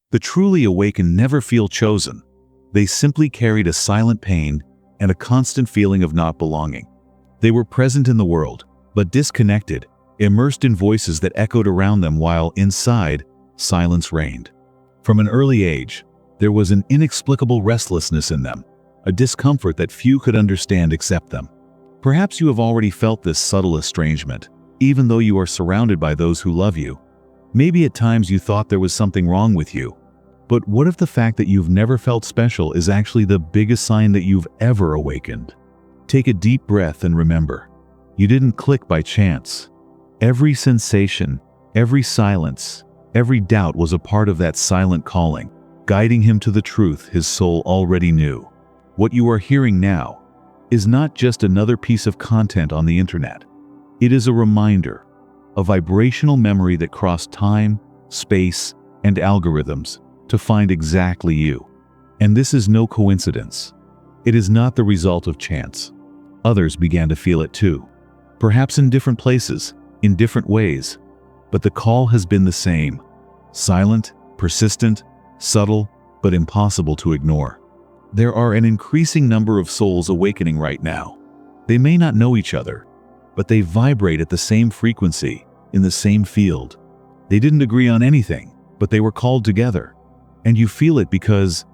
The truly awakened never feel chosen. They simply carried a silent pain and a constant feeling of not belonging. They were present in the world, but disconnected, immersed in voices that echoed around them while inside, silence reigned. From an early age, there was an inexplicable restlessness in them, a discomfort that few could understand except them. Perhaps you have already felt this subtle estrangement, even though you are surrounded by those who love you. Maybe at times you thought there was something wrong with you. But what if the fact that you've never felt special is actually the biggest sign that you've ever awakened? Take a deep breath and remember, you didn't click by chance. Every sensation, every silence, every doubt was a part of that silent calling, guiding him to the truth his soul already knew. What you are hearing now is not just another piece of content on the internet. It is a reminder, a vibrational memory that crossed time, space, and algorithms to find exactly you. And this is no coincidence. It is not the result of chance. Others began to feel it too, perhaps in different places, in different ways, but the call has been the same: silent, persistent, subtle, but impossible to ignore. There are an increasing number of souls awakening right now. They may not know each other, but they vibrate at the same frequency, in the same field. They didn't agree on anything, but they were called together. And you feel it because,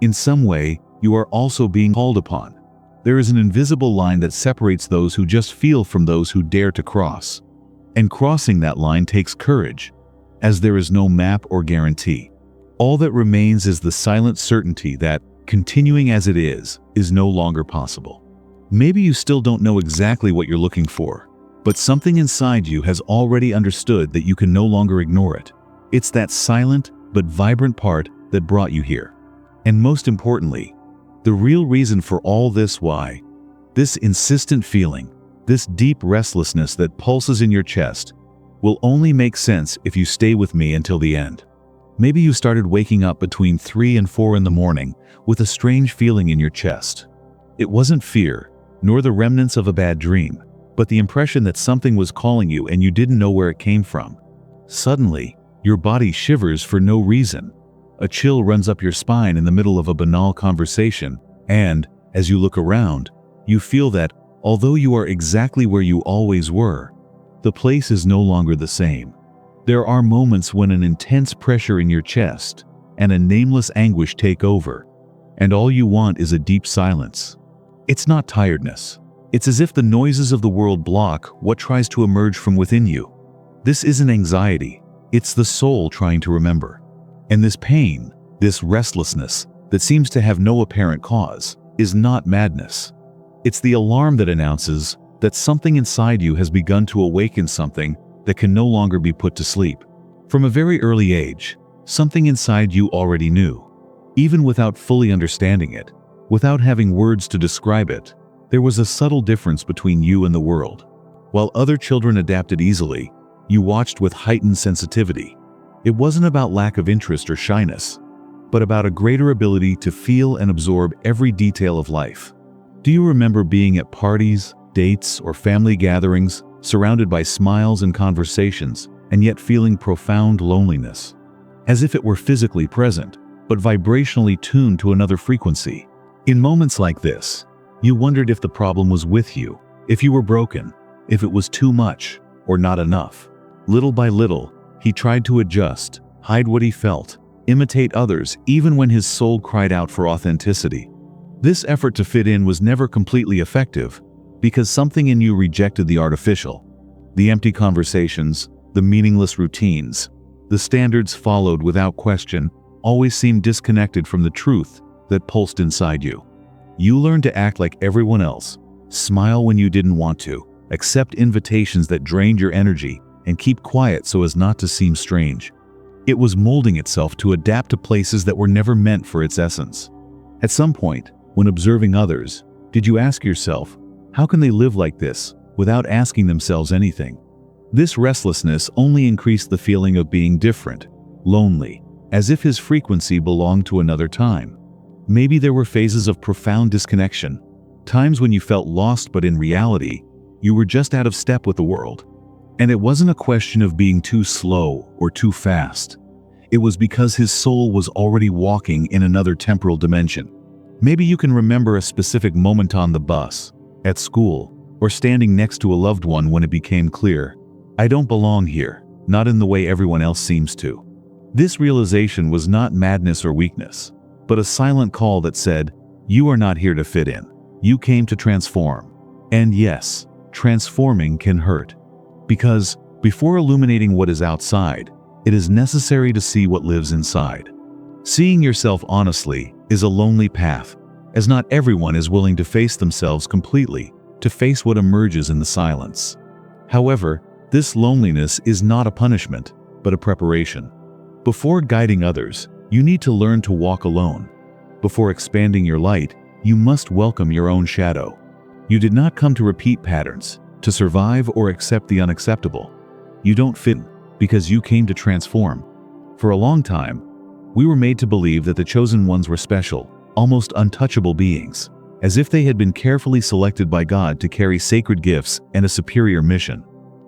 in some way, you are also being called upon. There is an invisible line that separates those who just feel from those who dare to cross. And crossing that line takes courage, as there is no map or guarantee. All that remains is the silent certainty that, continuing as it is no longer possible. Maybe you still don't know exactly what you're looking for, but something inside you has already understood that you can no longer ignore it. It's that silent but vibrant part that brought you here. And most importantly, the real reason for all this why. This insistent feeling, this deep restlessness that pulses in your chest, will only make sense if you stay with me until the end. Maybe you started waking up between 3 and 4 in the morning with a strange feeling in your chest. It wasn't fear, nor the remnants of a bad dream, but the impression that something was calling you and you didn't know where it came from. Suddenly, your body shivers for no reason. A chill runs up your spine in the middle of a banal conversation, and, as you look around, you feel that, although you are exactly where you always were, the place is no longer the same. There are moments when an intense pressure in your chest and a nameless anguish take over, and all you want is a deep silence. It's not tiredness. It's as if the noises of the world block what tries to emerge from within you. This isn't anxiety. It's the soul trying to remember. And this pain, this restlessness that seems to have no apparent cause, is not madness. It's the alarm that announces that something inside you has begun to awaken something that can no longer be put to sleep. From a very early age, something inside you already knew. Even without fully understanding it, without having words to describe it, there was a subtle difference between you and the world. While other children adapted easily, you watched with heightened sensitivity. It wasn't about lack of interest or shyness, but about a greater ability to feel and absorb every detail of life. Do you remember being at parties, dates, or family gatherings, surrounded by smiles and conversations, and yet feeling profound loneliness? As if it were physically present, but vibrationally tuned to another frequency. In moments like this, you wondered if the problem was with you, if you were broken, if it was too much, or not enough. Little by little, he tried to adjust, hide what he felt, imitate others even when his soul cried out for authenticity. This effort to fit in was never completely effective because something in you rejected the artificial. The empty conversations, the meaningless routines, the standards followed without question always seemed disconnected from the truth that pulsed inside you. You learned to act like everyone else, smile when you didn't want to, accept invitations that drained your energy, and keep quiet so as not to seem strange. It was molding itself to adapt to places that were never meant for its essence. At some point, when observing others, did you ask yourself, how can they live like this without asking themselves anything? This restlessness only increased the feeling of being different, lonely, as if his frequency belonged to another time. Maybe there were phases of profound disconnection, times when you felt lost but in reality, you were just out of step with the world. And it wasn't a question of being too slow or too fast. It was because his soul was already walking in another temporal dimension. Maybe you can remember a specific moment on the bus, at school, or standing next to a loved one when it became clear, I don't belong here, not in the way everyone else seems to. This realization was not madness or weakness, but a silent call that said, you are not here to fit in. You came to transform. And yes, transforming can hurt. Because before illuminating what is outside, it is necessary to see what lives inside. Seeing yourself honestly is a lonely path, as not everyone is willing to face themselves completely, to face what emerges in the silence. However, this loneliness is not a punishment, but a preparation. Before guiding others, you need to learn to walk alone. Before expanding your light, you must welcome your own shadow. You did not come to repeat patterns, to survive or accept the unacceptable. You don't fit because you came to transform. For a long time, we were made to believe that the chosen ones were special, almost untouchable beings, as if they had been carefully selected by God to carry sacred gifts and a superior mission.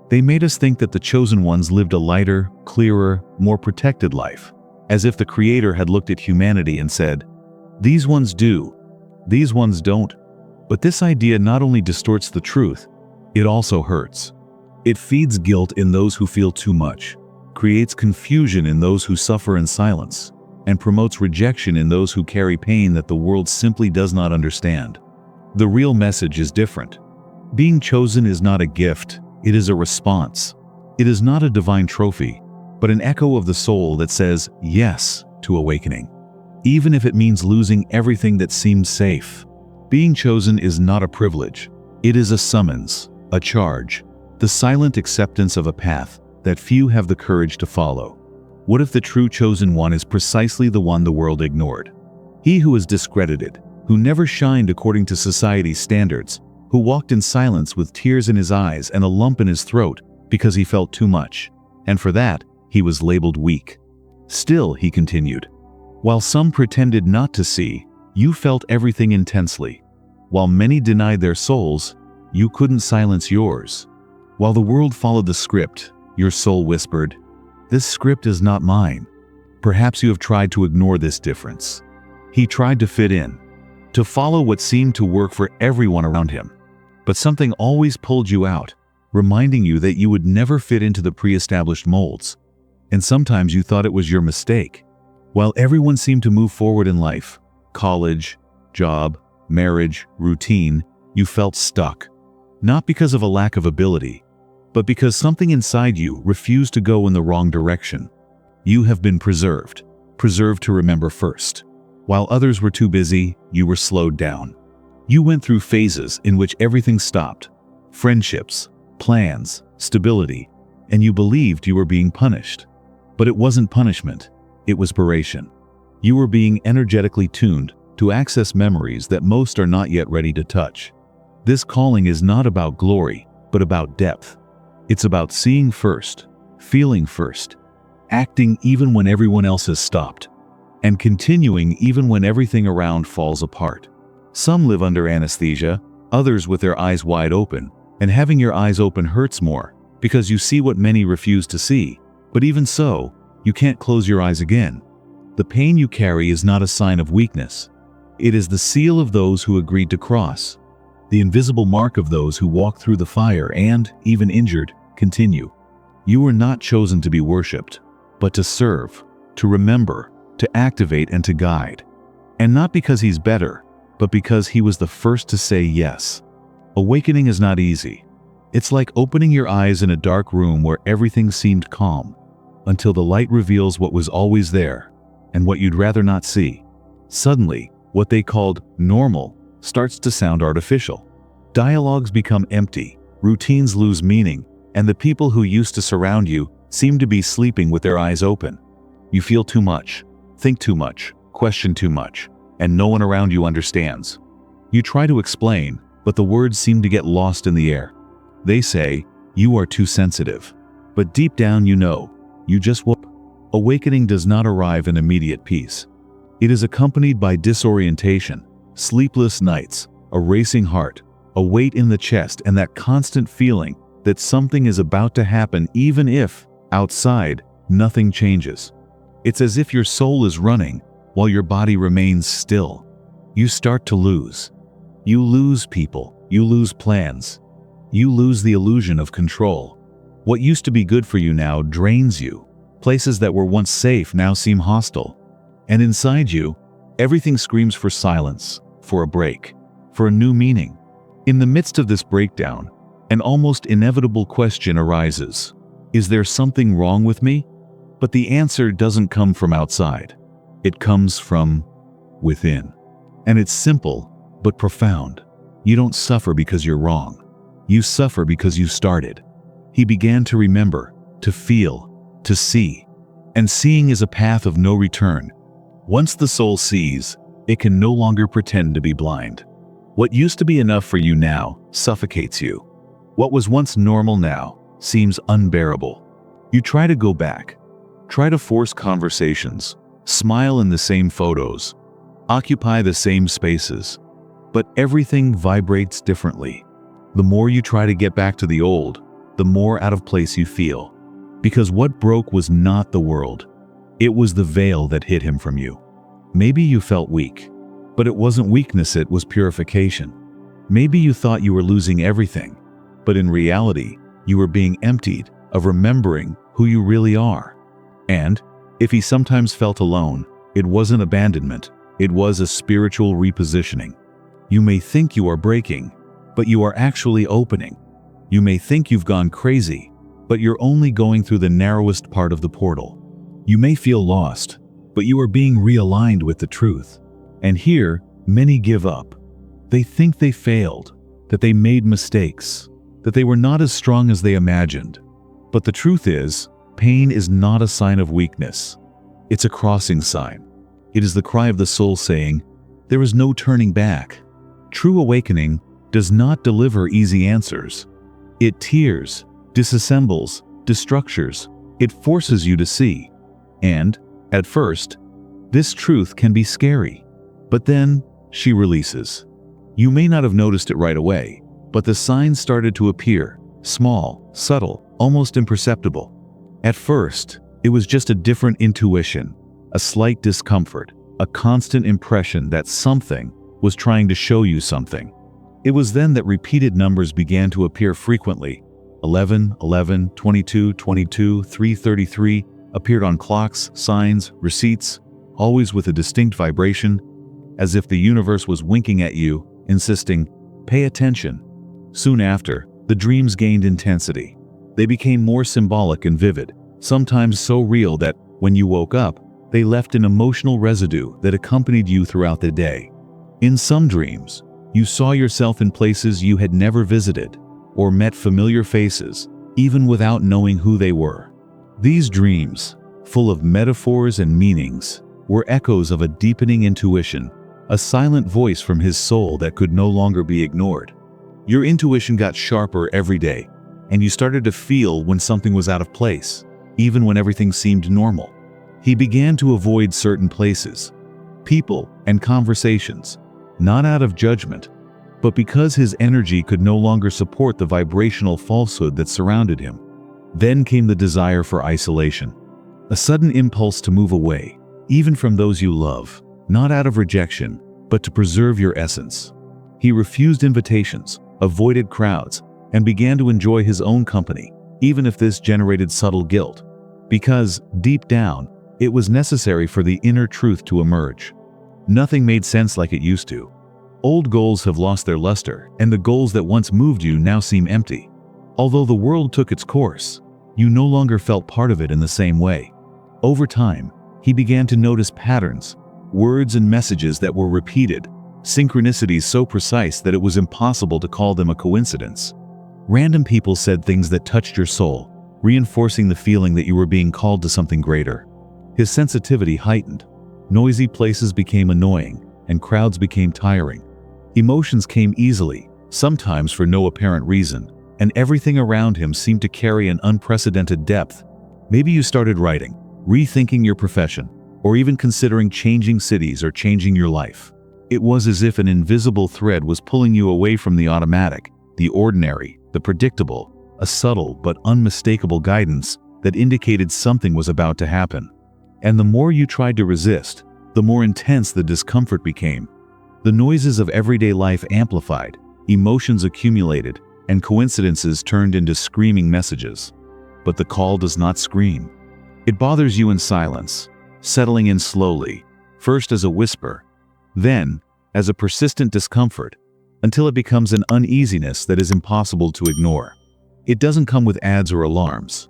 They made us think that the chosen ones lived a lighter, clearer, more protected life, as if the Creator had looked at humanity and said, these ones do, these ones don't. But this idea not only distorts the truth, it also hurts. It feeds guilt in those who feel too much, creates confusion in those who suffer in silence, and promotes rejection in those who carry pain that the world simply does not understand. The real message is different. Being chosen is not a gift, it is a response. It is not a divine trophy, but an echo of the soul that says yes to awakening, even if it means losing everything that seems safe. Being chosen is not a privilege. It is a summons, a charge, the silent acceptance of a path that few have the courage to follow. What if the true chosen one is precisely the one the world ignored? He who is discredited, who never shined according to society's standards, who walked in silence with tears in his eyes and a lump in his throat because he felt too much, and for that, he was labeled weak. Still, he continued, while some pretended not to see, you felt everything intensely. While many denied their souls, you couldn't silence yours. While the world followed the script, your soul whispered, this script is not mine. Perhaps you have tried to ignore this difference. He tried to fit in, to follow what seemed to work for everyone around him. But something always pulled you out, reminding you that you would never fit into the pre-established molds. And sometimes you thought it was your mistake. While everyone seemed to move forward in life, college, job, marriage, routine, you felt stuck. Not because of a lack of ability, but because something inside you refused to go in the wrong direction. You have been preserved to remember first. While others were too busy, you were slowed down. You went through phases in which everything stopped. Friendships, plans, stability, and you believed you were being punished. But it wasn't punishment, it was preparation. You were being energetically tuned to access memories that most are not yet ready to touch. This calling is not about glory, but about depth. It's about seeing first, feeling first, acting even when everyone else has stopped, and continuing even when everything around falls apart. Some live under anesthesia, others with their eyes wide open, and having your eyes open hurts more, because you see what many refuse to see. But even so, you can't close your eyes again. The pain you carry is not a sign of weakness. It is the seal of those who agreed to cross, the invisible mark of those who walk through the fire and, even injured, continue. You were not chosen to be worshipped, but to serve, to remember, to activate and to guide. And not because he's better, but because he was the first to say yes. Awakening is not easy. It's like opening your eyes in a dark room where everything seemed calm, until the light reveals what was always there, and what you'd rather not see. Suddenly, what they called normal starts to sound artificial. Dialogues become empty, routines lose meaning, and the people who used to surround you seem to be sleeping with their eyes open. You feel too much, think too much, question too much, and no one around you understands. You try to explain, but the words seem to get lost in the air. They say, you are too sensitive. But deep down you know, you just woke. Awakening does not arrive in immediate peace. It is accompanied by disorientation, sleepless nights, a racing heart, a weight in the chest, and that constant feeling that something is about to happen even if, outside, nothing changes. It's as if your soul is running while your body remains still. You start to lose. You lose people. You lose plans. You lose the illusion of control. What used to be good for you now drains you. Places that were once safe now seem hostile. And inside you, everything screams for silence, for a break, for a new meaning. In the midst of this breakdown, an almost inevitable question arises. Is there something wrong with me? But the answer doesn't come from outside. It comes from within. And it's simple, but profound. You don't suffer because you're wrong. You suffer because you started. He began to remember, to feel, to see. And seeing is a path of no return. Once the soul sees, it can no longer pretend to be blind. What used to be enough for you now suffocates you. What was once normal now seems unbearable. You try to go back, try to force conversations, smile in the same photos, occupy the same spaces, but everything vibrates differently. The more you try to get back to the old, the more out of place you feel. Because what broke was not the world. It was the veil that hid him from you. Maybe you felt weak, but it wasn't weakness, it was purification. Maybe you thought you were losing everything, but in reality, you were being emptied of remembering who you really are. And if he sometimes felt alone, it wasn't abandonment, it was a spiritual repositioning. You may think you are breaking, but you are actually opening. You may think you've gone crazy, but you're only going through the narrowest part of the portal. You may feel lost, but you are being realigned with the truth. And here, many give up. They think they failed, that they made mistakes, that they were not as strong as they imagined. But the truth is, pain is not a sign of weakness. It's a crossing sign. It is the cry of the soul saying, there is no turning back. True awakening does not deliver easy answers. It tears, disassembles, destructures. It forces you to see. And, at first, this truth can be scary. But then, she releases. You may not have noticed it right away, but the signs started to appear, small, subtle, almost imperceptible. At first, it was just a different intuition, a slight discomfort, a constant impression that something was trying to show you something. It was then that repeated numbers began to appear frequently. 11, 11, 22, 22, 333 appeared on clocks, signs, receipts, always with a distinct vibration, as if the universe was winking at you, insisting, pay attention. Soon after, the dreams gained intensity. They became more symbolic and vivid, sometimes so real that, when you woke up, they left an emotional residue that accompanied you throughout the day. In some dreams, you saw yourself in places you had never visited, or met familiar faces, even without knowing who they were. These dreams, full of metaphors and meanings, were echoes of a deepening intuition, a silent voice from his soul that could no longer be ignored. Your intuition got sharper every day, and you started to feel when something was out of place, even when everything seemed normal. He began to avoid certain places, people, and conversations, not out of judgment, but because his energy could no longer support the vibrational falsehood that surrounded him. Then came the desire for isolation, a sudden impulse to move away, even from those you love, not out of rejection, but to preserve your essence. He refused invitations, avoided crowds, and began to enjoy his own company, even if this generated subtle guilt, because, deep down, it was necessary for the inner truth to emerge. Nothing made sense like it used to. Old goals have lost their luster, and the goals that once moved you now seem empty. Although the world took its course, you no longer felt part of it in the same way. Over time, he began to notice patterns, words and messages that were repeated, synchronicities so precise that it was impossible to call them a coincidence. Random people said things that touched your soul, reinforcing the feeling that you were being called to something greater. His sensitivity heightened. Noisy places became annoying, and crowds became tiring. Emotions came easily, sometimes for no apparent reason, and everything around him seemed to carry an unprecedented depth. Maybe you started writing, rethinking your profession, or even considering changing cities or changing your life. It was as if an invisible thread was pulling you away from the automatic, the ordinary, the predictable, a subtle but unmistakable guidance that indicated something was about to happen. And the more you tried to resist, the more intense the discomfort became. The noises of everyday life amplified, emotions accumulated, and coincidences turned into screaming messages. But the call does not scream. It bothers you in silence, settling in slowly, first as a whisper, then as a persistent discomfort, until it becomes an uneasiness that is impossible to ignore. It doesn't come with ads or alarms.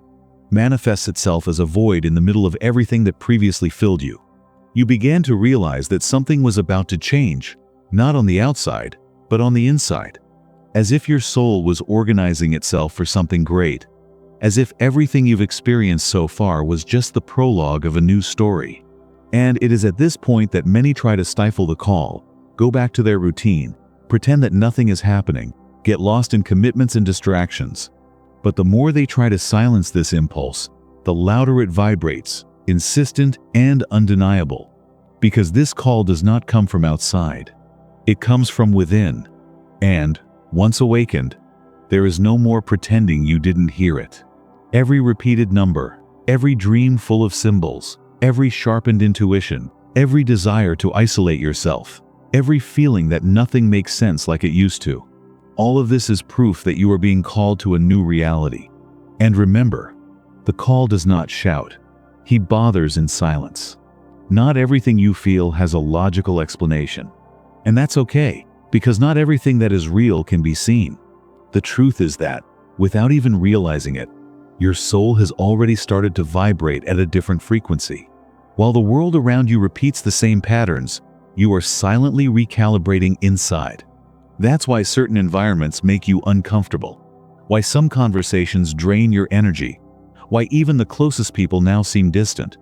Manifests itself as a void in the middle of everything that previously filled you. You began to realize that something was about to change, not on the outside, but on the inside. As if your soul was organizing itself for something great. As if everything you've experienced so far was just the prologue of a new story. And it is at this point that many try to stifle the call, go back to their routine, pretend that nothing is happening, get lost in commitments and distractions. But the more they try to silence this impulse, the louder it vibrates, insistent and undeniable. Because this call does not come from outside. It comes from within. And, once awakened, there is no more pretending you didn't hear it. Every repeated number, every dream full of symbols, every sharpened intuition, every desire to isolate yourself, every feeling that nothing makes sense like it used to. All of this is proof that you are being called to a new reality. And remember, the call does not shout. He bothers in silence. Not everything you feel has a logical explanation. And that's okay, because not everything that is real can be seen. The truth is that, without even realizing it, your soul has already started to vibrate at a different frequency. While the world around you repeats the same patterns, you are silently recalibrating inside. That's why certain environments make you uncomfortable. Why some conversations drain your energy. Why even the closest people now seem distant.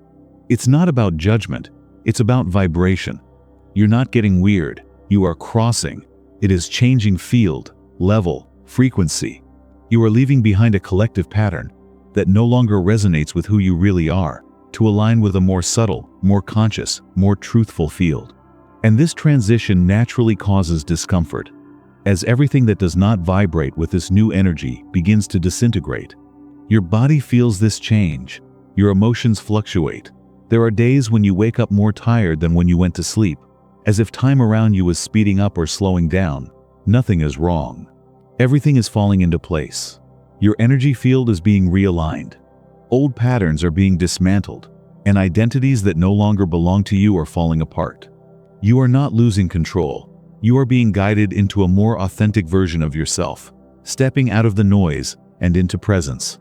It's not about judgment, it's about vibration. You're not getting weird, you are crossing. It is changing field, level, frequency. You are leaving behind a collective pattern that no longer resonates with who you really are, to align with a more subtle, more conscious, more truthful field. And this transition naturally causes discomfort, as everything that does not vibrate with this new energy begins to disintegrate. Your body feels this change. Your emotions fluctuate. There are days when you wake up more tired than when you went to sleep, as if time around you is speeding up or slowing down. Nothing is wrong. Everything is falling into place. Your energy field is being realigned. Old patterns are being dismantled, and identities that no longer belong to you are falling apart. You are not losing control. You are being guided into a more authentic version of yourself, stepping out of the noise and into presence.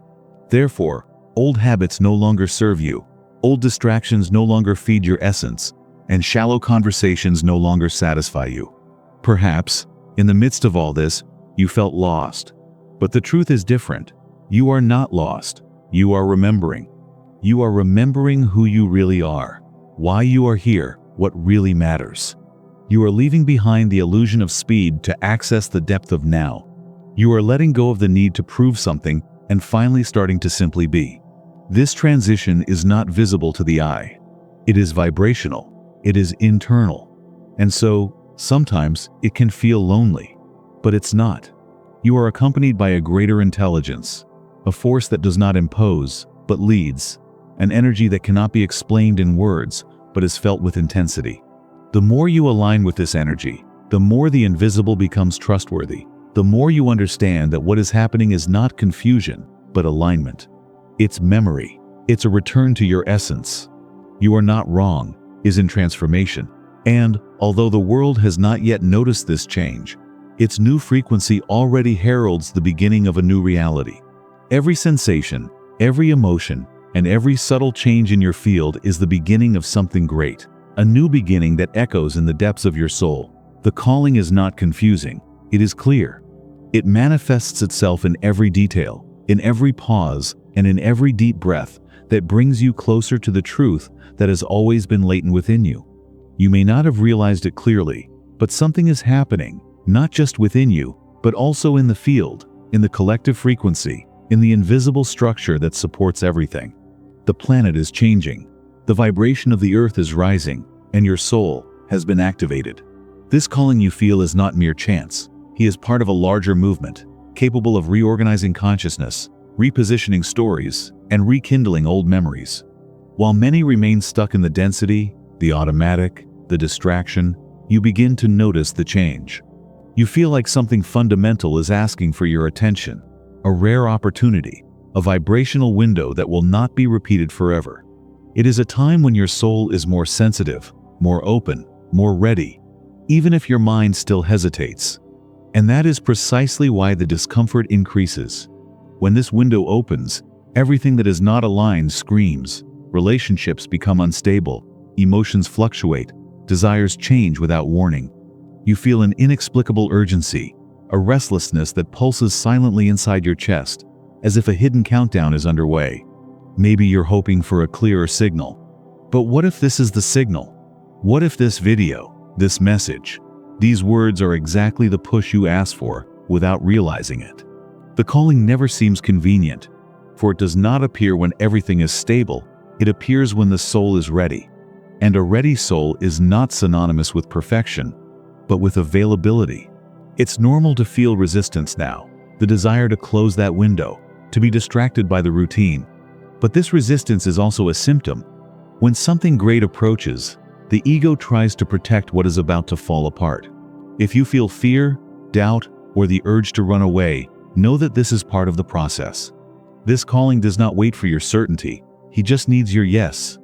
Therefore, old habits no longer serve you, old distractions no longer feed your essence, and shallow conversations no longer satisfy you. Perhaps, in the midst of all this, you felt lost. But the truth is different. You are not lost. You are remembering. You are remembering who you really are, why you are here, what really matters. You are leaving behind the illusion of speed to access the depth of now. You are letting go of the need to prove something and finally starting to simply be. This transition is not visible to the eye. It is vibrational. It is internal. And so, sometimes, it can feel lonely. But it's not. You are accompanied by a greater intelligence, a force that does not impose, but leads, an energy that cannot be explained in words, but is felt with intensity. The more you align with this energy, the more the invisible becomes trustworthy, the more you understand that what is happening is not confusion, but alignment. It's memory. It's a return to your essence. You are not wrong, is in transformation. And, although the world has not yet noticed this change, its new frequency already heralds the beginning of a new reality. Every sensation, every emotion, and every subtle change in your field is the beginning of something great, a new beginning that echoes in the depths of your soul. The calling is not confusing, it is clear. It manifests itself in every detail, in every pause, and in every deep breath that brings you closer to the truth that has always been latent within you. You may not have realized it clearly, but something is happening, not just within you, but also in the field, in the collective frequency, in the invisible structure that supports everything. The planet is changing. The vibration of the earth is rising, and your soul has been activated. This calling you feel is not mere chance. He is part of a larger movement, capable of reorganizing consciousness, repositioning stories, and rekindling old memories. While many remain stuck in the density, the automatic, the distraction, you begin to notice the change. You feel like something fundamental is asking for your attention, a rare opportunity, a vibrational window that will not be repeated forever. It is a time when your soul is more sensitive, more open, more ready, even if your mind still hesitates. And that is precisely why the discomfort increases. When this window opens, everything that is not aligned screams. Relationships become unstable, emotions fluctuate, desires change without warning. You feel an inexplicable urgency, a restlessness that pulses silently inside your chest, as if a hidden countdown is underway. Maybe you're hoping for a clearer signal. But what if this is the signal? What if this video, this message, these words are exactly the push you asked for without realizing it? The calling never seems convenient, for it does not appear when everything is stable. It appears when the soul is ready. And a ready soul is not synonymous with perfection, but with availability. It's normal to feel resistance now, the desire to close that window, to be distracted by the routine. But this resistance is also a symptom. When something great approaches, the ego tries to protect what is about to fall apart. If you feel fear, doubt, or the urge to run away, know that this is part of the process. This calling does not wait for your certainty. He just needs your yes.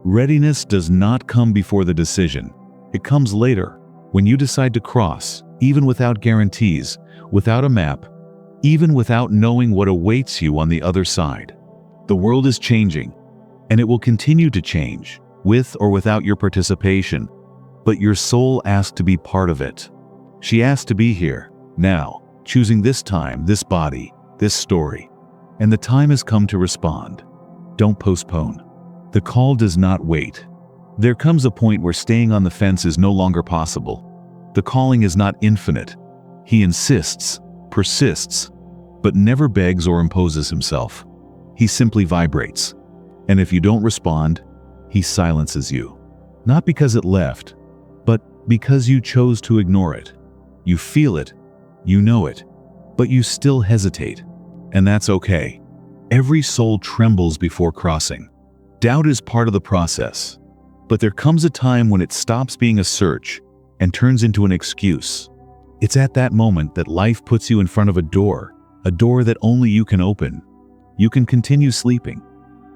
Readiness does not come before the decision. It comes later, when you decide to cross, even without guarantees, without a map, even without knowing what awaits you on the other side. The world is changing, and it will continue to change, with or without your participation. But your soul asked to be part of it. She asked to be here, now, choosing this time, this body, this story. And the time has come to respond. Don't postpone. The call does not wait. There comes a point where staying on the fence is no longer possible. The calling is not infinite. He insists, persists, but never begs or imposes himself. He simply vibrates. And if you don't respond, he silences you. Not because it left, but because you chose to ignore it. You feel it, you know it, but you still hesitate. And that's okay. Every soul trembles before crossing. Doubt is part of the process. But there comes a time when it stops being a search and turns into an excuse. It's at that moment that life puts you in front of a door that only you can open. You can continue sleeping,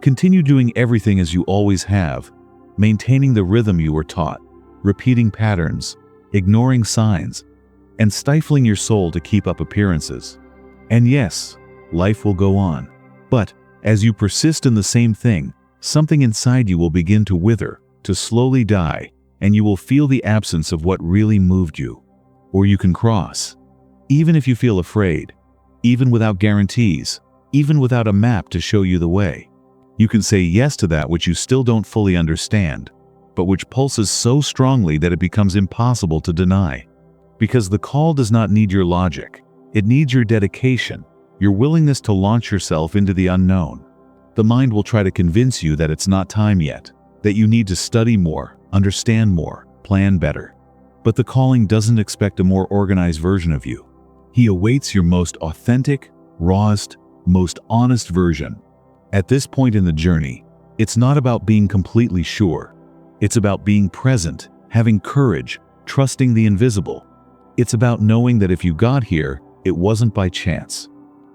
continue doing everything as you always have, maintaining the rhythm you were taught, repeating patterns, ignoring signs, and stifling your soul to keep up appearances. And yes, life will go on. But as you persist in the same thing, something inside you will begin to wither, to slowly die, and you will feel the absence of what really moved you. Or you can cross. Even if you feel afraid, even without guarantees, even without a map to show you the way. You can say yes to that which you still don't fully understand, but which pulses so strongly that it becomes impossible to deny. Because the call does not need your logic. It needs your dedication, your willingness to launch yourself into the unknown. The mind will try to convince you that it's not time yet, that you need to study more, understand more, plan better. But the calling doesn't expect a more organized version of you. He awaits your most authentic, rawest, most honest version. At this point in the journey, it's not about being completely sure. It's about being present, having courage, trusting the invisible. It's about knowing that if you got here, it wasn't by chance.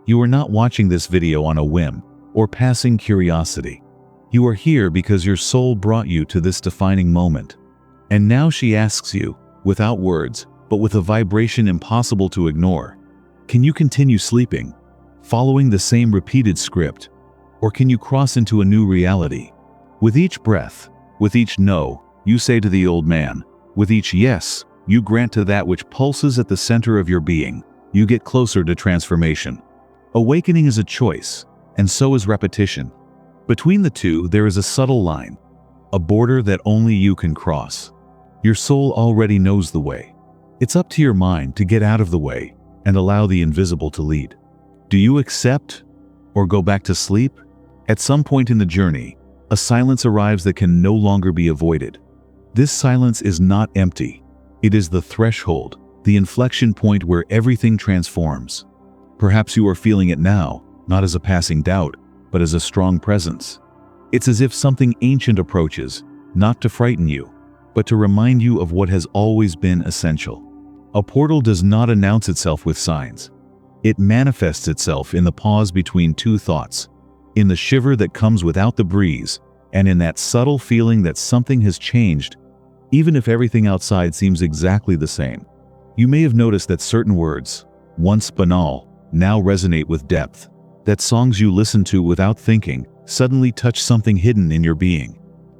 You are not watching this video on a whim or passing curiosity. You are here because your soul brought you to this defining moment. And now she asks you, without words, but with a vibration impossible to ignore, can you continue sleeping, following the same repeated script, or can you cross into a new reality? With each breath, with each no, you say to the old man. With each yes, you grant to that which pulses at the center of your being. You get closer to transformation. Awakening is a choice, and so is repetition. Between the two, there is a subtle line, a border that only you can cross. Your soul already knows the way. It's up to your mind to get out of the way and allow the invisible to lead. Do you accept or go back to sleep? At some point in the journey, a silence arrives that can no longer be avoided. This silence is not empty. It is the threshold, the inflection point where everything transforms. Perhaps you are feeling it now, not as a passing doubt, but as a strong presence. It's as if something ancient approaches, not to frighten you, but to remind you of what has always been essential. A portal does not announce itself with signs. It manifests itself in the pause between two thoughts, in the shiver that comes without the breeze, and in that subtle feeling that something has changed, even if everything outside seems exactly the same. You may have noticed that certain words, once banal, now resonate with depth. That songs you listen to without thinking suddenly touch something hidden in your being.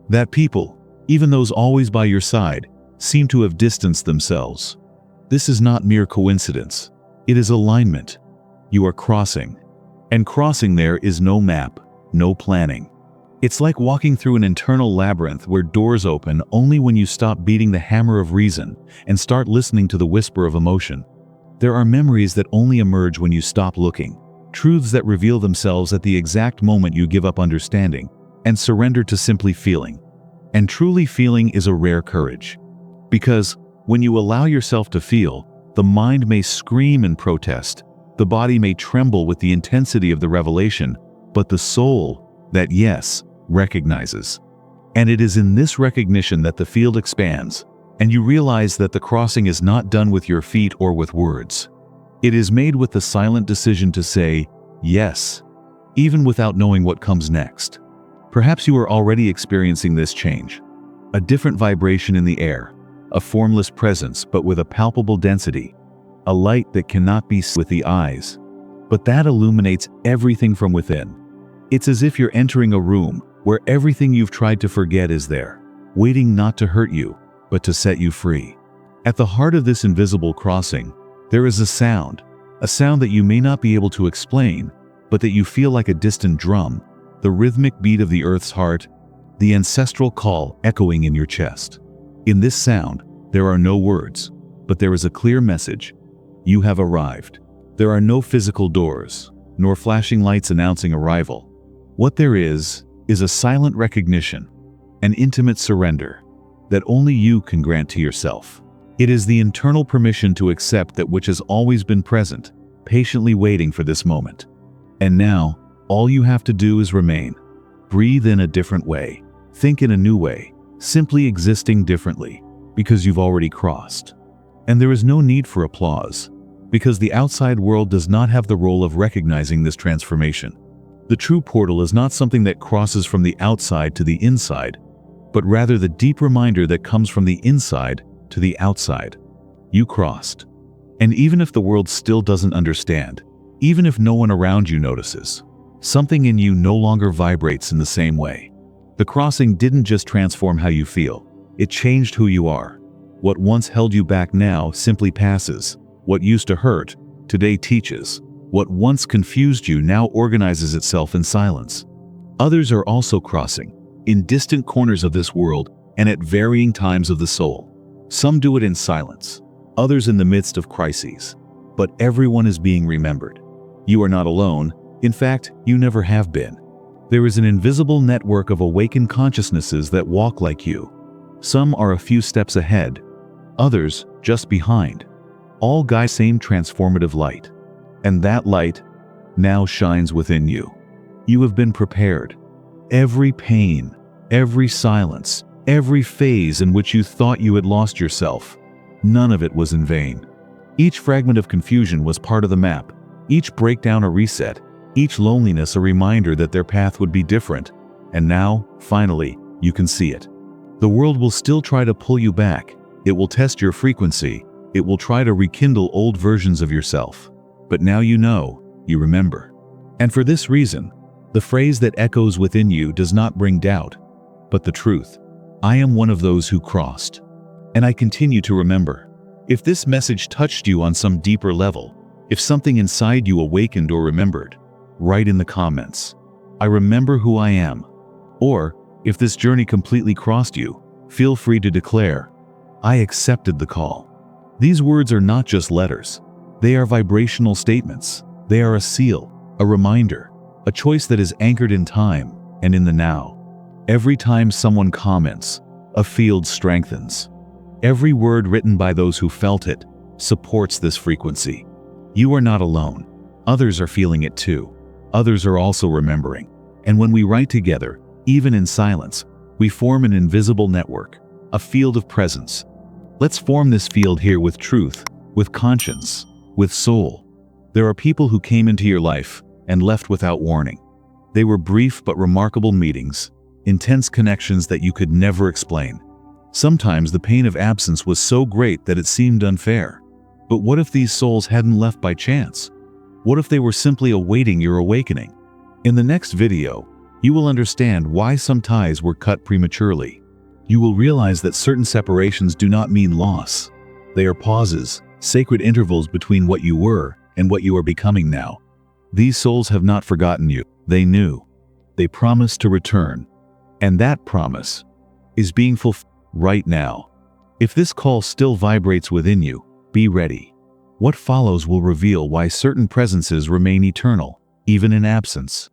That people, even those always by your side, seem to have distanced themselves. This is not mere coincidence. It is alignment. You are crossing. And crossing there is no map, no planning. It's like walking through an internal labyrinth where doors open only when you stop beating the hammer of reason and start listening to the whisper of emotion. There are memories that only emerge when you stop looking, truths that reveal themselves at the exact moment you give up understanding and surrender to simply feeling. And truly feeling is a rare courage. Because when you allow yourself to feel, the mind may scream in protest, the body may tremble with the intensity of the revelation, but the soul, that yes, recognizes. And it is in this recognition that the field expands, and you realize that the crossing is not done with your feet or with words. It is made with the silent decision to say, yes, even without knowing what comes next. Perhaps you are already experiencing this change. A different vibration in the air, a formless presence but with a palpable density, a light that cannot be seen with the eyes, but that illuminates everything from within. It's as if you're entering a room where everything you've tried to forget is there, waiting not to hurt you, but to set you free. At the heart of this invisible crossing, there is a sound that you may not be able to explain, but that you feel like a distant drum, the rhythmic beat of the earth's heart, the ancestral call echoing in your chest. In this sound, there are no words, but there is a clear message. You have arrived. There are no physical doors, nor flashing lights announcing arrival. What there is a silent recognition, an intimate surrender, that only you can grant to yourself. It is the internal permission to accept that which has always been present, patiently waiting for this moment. And now, all you have to do is remain. Breathe in a different way. Think in a new way, simply existing differently, because you've already crossed. And there is no need for applause, because the outside world does not have the role of recognizing this transformation. The true portal is not something that crosses from the outside to the inside, but rather the deep reminder that comes from the inside to the outside. You crossed. And even if the world still doesn't understand, even if no one around you notices, something in you no longer vibrates in the same way. The crossing didn't just transform how you feel, it changed who you are. What once held you back now simply passes. What used to hurt, today teaches. What once confused you now organizes itself in silence. Others are also crossing, in distant corners of this world and at varying times of the soul. Some do it in silence, others in the midst of crises. But everyone is being remembered. You are not alone. In fact, you never have been. There is an invisible network of awakened consciousnesses that walk like you. Some are a few steps ahead, others just behind. All guide the same transformative light. And that light now shines within you. You have been prepared. Every pain, every silence, every phase in which you thought you had lost yourself, none of it was in vain. Each fragment of confusion was part of the map, each breakdown a reset, each loneliness a reminder that their path would be different. And now, finally, you can see it. The world will still try to pull you back. It will test your frequency. It will try to rekindle old versions of yourself. But now you know, you remember. And for this reason, the phrase that echoes within you does not bring doubt, but the truth. I am one of those who crossed. And I continue to remember. If this message touched you on some deeper level, if something inside you awakened or remembered, write in the comments, I remember who I am. Or, if this journey completely crossed you, feel free to declare, I accepted the call. These words are not just letters. They are vibrational statements. They are a seal, a reminder, a choice that is anchored in time and in the now. Every time someone comments, a field strengthens. Every word written by those who felt it supports this frequency. You are not alone. Others are feeling it too. Others are also remembering. And when we write together, Even in silence, we form an invisible network, a field of presence. Let's form this field here with truth, with conscience, with soul. There are people who came into your life and left without warning. They were brief but remarkable meetings, intense connections that you could never explain. Sometimes the pain of absence was so great that it seemed unfair. But what if these souls hadn't left by chance? What if they were simply awaiting your awakening? In the next video, you will understand why some ties were cut prematurely. You will realize that certain separations do not mean loss. They are pauses, sacred intervals between what you were and what you are becoming now. These souls have not forgotten you. They knew. They promised to return. And that promise is being fulfilled right now. If this call still vibrates within you, be ready. What follows will reveal why certain presences remain eternal, even in absence.